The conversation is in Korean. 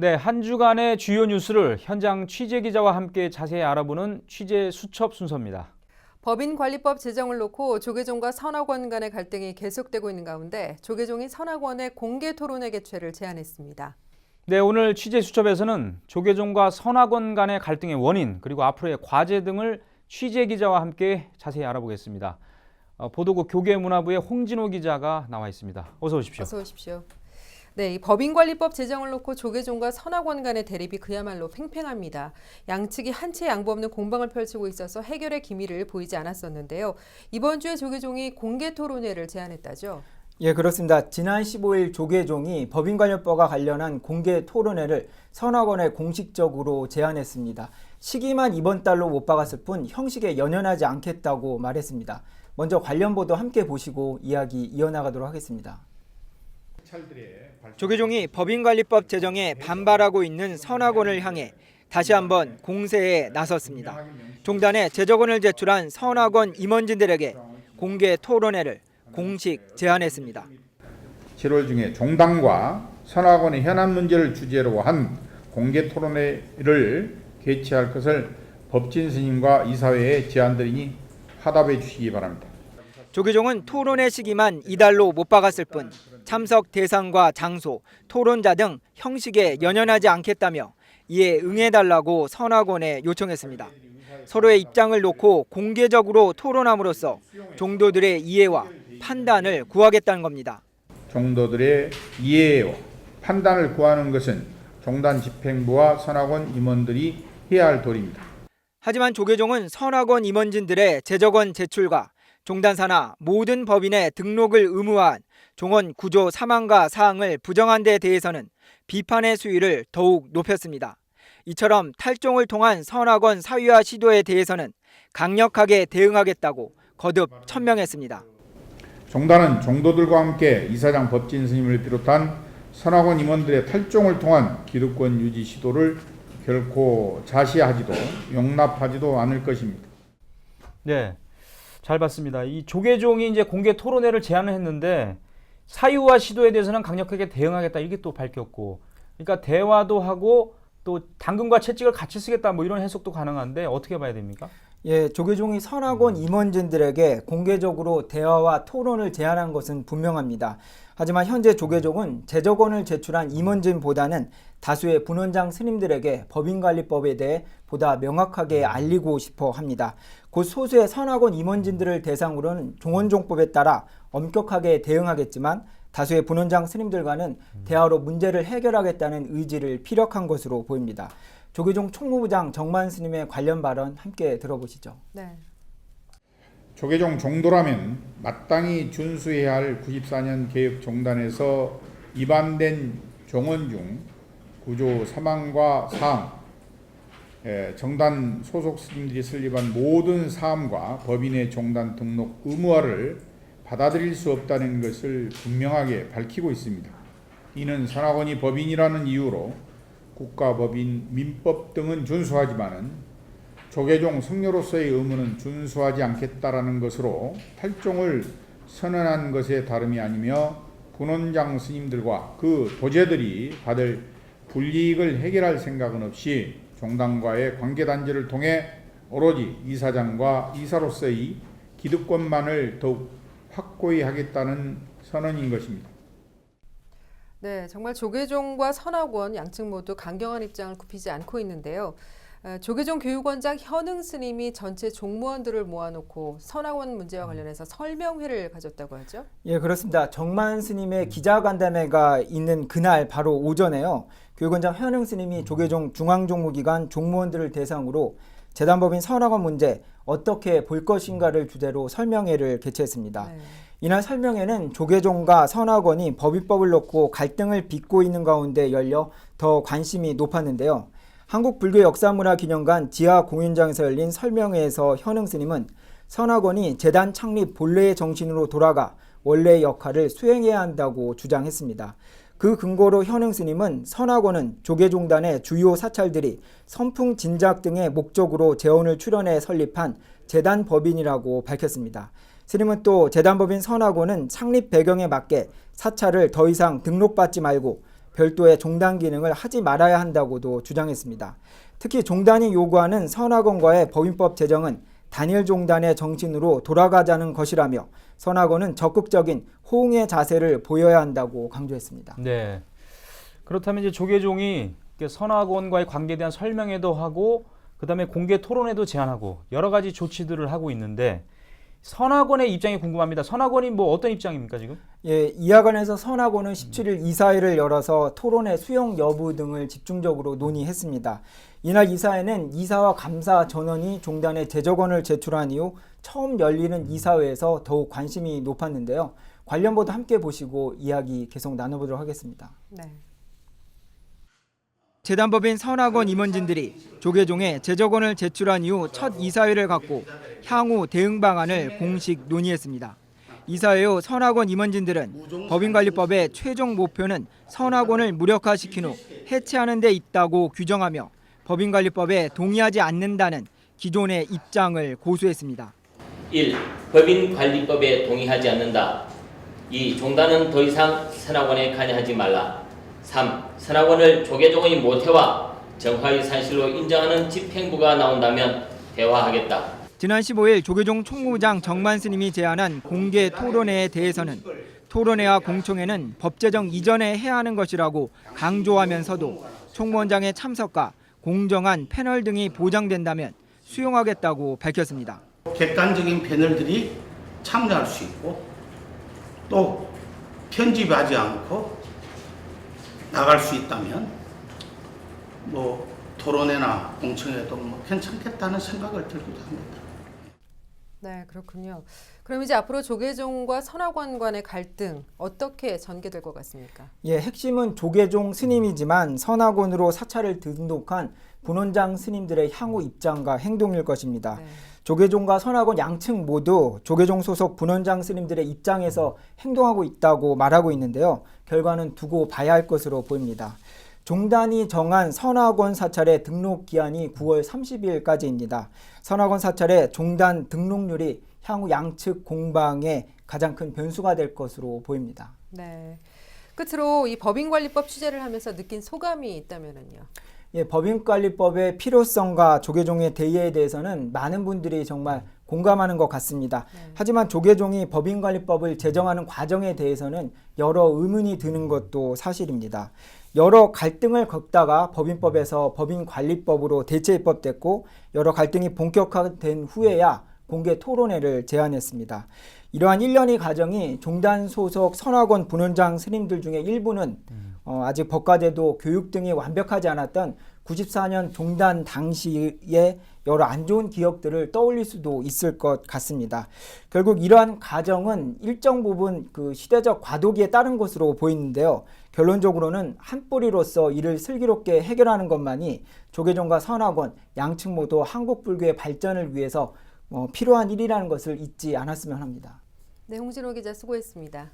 네, 한 주간의 주요 뉴스를 현장 취재 기자와 함께 자세히 알아보는 취재 수첩 순서입니다. 법인관리법 제정을 놓고 조계종과 선악원 간의 갈등이 계속되고 있는 가운데 조계종이 선악원의 공개 토론회 개최를 제안했습니다. 네, 오늘 취재 수첩에서는 조계종과 선악원 간의 갈등의 원인 그리고 앞으로의 과제 등을 취재 기자와 함께 자세히 알아보겠습니다. 보도국 교계문화부의 홍진호 기자가 나와 있습니다. 어서 오십시오. 어서 오십시오. 네, 이 법인관리법 제정을 놓고 조계종과 선악원 간의 대립이 그야말로 팽팽합니다. 양측이 한치 양보 없는 공방을 펼치고 있어서 해결의 기미를 보이지 않았었는데요. 이번 주에 조계종이 공개 토론회를 제안했다죠. 예, 그렇습니다. 지난 15일 조계종이 법인관리법과 관련한 공개 토론회를 선악원에 공식적으로 제안했습니다. 시기만 이번 달로 못 박았을 뿐 형식에 연연하지 않겠다고 말했습니다. 먼저 관련 보도 함께 보시고 이야기 이어나가도록 하겠습니다. 조계종이 법인관리법 제정에 반발하고 있는 선악원을 향해 다시 한번 공세에 나섰습니다. 종단에 제적원을 제출한 선악원 임원진들에게 공개 토론회를 공식 제안했습니다. 7월 중에 종단과 선악원의 현안 문제를 주제로 한 공개 토론회를 개최할 것을 법진 스님과 이사회에 제안드리니 화답해 주시기 바랍니다. 조계종은 토론회 시기만 이달로 못 박았을 뿐 참석 대상과 장소, 토론자 등 형식에 연연하지 않겠다며 이에 응해달라고 선악원에 요청했습니다. 서로의 입장을 놓고 공개적으로 토론함으로써 종도들의 이해와 판단을 구하겠다는 겁니다. 종도들의 이해와 판단을 구하는 것은 종단 집행부와 선악원 임원들이 해야 할 도리입니다. 하지만 조계종은 선악원 임원진들의 제적원 제출과 종단 산하 모든 법인의 등록을 의무화한 종원 구조 3항과 사항을 부정한 데 대해서는 비판의 수위를 더욱 높였습니다. 이처럼 탈종을 통한 선악원 사유화 시도에 대해서는 강력하게 대응하겠다고 거듭 천명했습니다. 종단은 종도들과 함께 이사장 법진 스님을 비롯한 선악원 임원들의 탈종을 통한 기득권 유지 시도를 결코 자시하지도 용납하지도 않을 것입니다. 네, 잘 봤습니다. 이 조계종이 이제 공개 토론회를 제안을 했는데 사유화 시도에 대해서는 강력하게 대응하겠다 이게 또 밝혔고, 그러니까 대화도 하고 또 당근과 채찍을 같이 쓰겠다 뭐 이런 해석도 가능한데 어떻게 봐야 됩니까? 예, 조계종이 선악원 임원진들에게 공개적으로 대화와 토론을 제안한 것은 분명합니다. 하지만 현재 조계종은 제적원을 제출한 임원진보다는 다수의 분원장 스님들에게 법인관리법에 대해 보다 명확하게 알리고 싶어 합니다. 곧 소수의 선악원 임원진들을 대상으로는 종원종법에 따라 엄격하게 대응하겠지만 다수의 분원장 스님들과는 대화로 문제를 해결하겠다는 의지를 피력한 것으로 보입니다. 조계종 총무부장 정만 스님의 관련 발언 함께 들어보시죠. 네. 조계종 종도라면 마땅히 준수해야 할 94년 개혁 종단에서 위반된 종원 중 구조 3항과 사항, 정단 소속 스님들이 설립한 모든 사함과 법인의 종단 등록 의무화를 받아들일 수 없다는 것을 분명하게 밝히고 있습니다. 이는 선악원이 법인이라는 이유로 국가법인, 민법 등은 준수하지만은 조계종 성녀로서의 의무는 준수하지 않겠다라는 것으로 탈종을 선언한 것에 다름이 아니며 분원장 스님들과 그 도제들이 받을 불이익을 해결할 생각은 없이 종단과의 관계 단절을 통해 오로지 이사장과 이사로서의 기득권만을 더욱 확고히 하겠다는 선언인 것입니다. 네, 정말 조계종과 선악원 양측 모두 강경한 입장을 굽히지 않고 있는데요. 조계종 교육원장 현흥 스님이 전체 종무원들을 모아놓고 선악원 문제와 관련해서 설명회를 가졌다고 하죠? 예, 그렇습니다. 정만 스님의 기자간담회가 있는 그날 바로 오전에요. 교육원장 현흥 스님이 조계종 중앙종무기관 종무원들을 대상으로 재단법인 선악원 문제 어떻게 볼 것인가를 주제로 설명회를 개최했습니다. 네. 이날 설명회는 조계종과 선악원이 법위법을 놓고 갈등을 빚고 있는 가운데 열려 더 관심이 높았는데요. 한국불교역사문화기념관 지하공연장에서 열린 설명회에서 현흥 스님은 선악원이 재단 창립 본래의 정신으로 돌아가 원래의 역할을 수행해야 한다고 주장했습니다. 그 근거로 현흥 스님은 선악원은 조계종단의 주요 사찰들이 선풍 진작 등의 목적으로 재원을 출연해 설립한 재단 법인이라고 밝혔습니다. 스님은 또 재단 법인 선악원은 창립 배경에 맞게 사찰을 더 이상 등록받지 말고 별도의 종단 기능을 하지 말아야 한다고도 주장했습니다. 특히 종단이 요구하는 선악원과의 법인법 제정은 단일 종단의 정신으로 돌아가자는 것이라며 선악원은 적극적인 호응의 자세를 보여야 한다고 강조했습니다. 네. 그렇다면 이제 조계종이 선악원과의 관계에 대한 설명회도 하고 그다음에 공개 토론회도 제안하고 여러 가지 조치들을 하고 있는데 선악원의 입장이 궁금합니다. 선악원이 뭐 어떤 입장입니까 지금? 예, 이와 관해서 선악원은 17일 이사회를 열어서 토론회 수용 여부 등을 집중적으로 논의했습니다. 이날 이사회는 이사와 감사 전원이 종단에 제적원을 제출한 이후 처음 열리는 이사회에서 더욱 관심이 높았는데요. 관련 보도 함께 보시고 이야기 계속 나눠보도록 하겠습니다. 네. 재단법인 선악원 임원진들이 조계종에 제적원을 제출한 이후 첫 이사회를 갖고 향후 대응 방안을 공식 논의했습니다. 이사회 후 선악원 임원진들은 법인관리법의 최종 목표는 선악원을 무력화시킨 후 해체하는 데 있다고 규정하며 법인관리법에 동의하지 않는다는 기존의 입장을 고수했습니다. 1. 법인관리법에 동의하지 않는다. 2. 종단은 더 이상 선악원에 관여하지 말라. 3. 선악원을 조계종의 모태와 정화의 사실로 인정하는 집행부가 나온다면 대화하겠다. 지난 15일 조계종 총무부장 정만 스님이 제안한 공개 토론회에 대해서는 토론회와 공청회는 법 제정 이전에 해야 하는 것이라고 강조하면서도 총무원장의 참석과 공정한 패널 등이 보장된다면 수용하겠다고 밝혔습니다. 객관적인 패널들이 참여할 수 있고 또 편집하지 않고 나갈 수 있다면 뭐 토론회나 공청회도 뭐 괜찮겠다는 생각을 들기도 합니다. 네, 그렇군요. 그럼 이제 앞으로 조계종과 선악원 간의 갈등 어떻게 전개될 것 같습니까? 예, 핵심은 조계종 스님이지만 선악원으로 사찰을 등록한 분원장 스님들의 향후 입장과 행동일 것입니다. 네. 조계종과 선악원 양측 모두 조계종 소속 분원장 스님들의 입장에서 행동하고 있다고 말하고 있는데요. 결과는 두고 봐야 할 것으로 보입니다. 종단이 정한 선악원 사찰의 등록 기한이 9월 30일까지입니다. 선악원 사찰의 종단 등록률이 향후 양측 공방에 가장 큰 변수가 될 것으로 보입니다. 네. 끝으로 이 법인관리법 취재를 하면서 느낀 소감이 있다면요. 예, 법인관리법의 필요성과 조계종의 대의에 대해서는 많은 분들이 정말 공감하는 것 같습니다. 하지만 조계종이 법인관리법을 제정하는 과정에 대해서는 여러 의문이 드는 것도 사실입니다. 여러 갈등을 겪다가 법인법에서 법인관리법으로 대체 입법됐고 여러 갈등이 본격화된 후에야 공개 토론회를 제안했습니다. 이러한 일련의 과정이 종단 소속 선악원 분원장 스님들 중에 일부는 아직 법과제도 교육 등이 완벽하지 않았던 94년 종단 당시의 여러 안 좋은 기억들을 떠올릴 수도 있을 것 같습니다. 결국 이러한 과정은 일정 부분 그 시대적 과도기에 따른 것으로 보이는데요. 결론적으로는 한 뿌리로서 이를 슬기롭게 해결하는 것만이 조계종과 선악원 양측 모두 한국 불교의 발전을 위해서 필요한 일이라는 것을 잊지 않았으면 합니다. 네, 홍진호 기자 수고했습니다.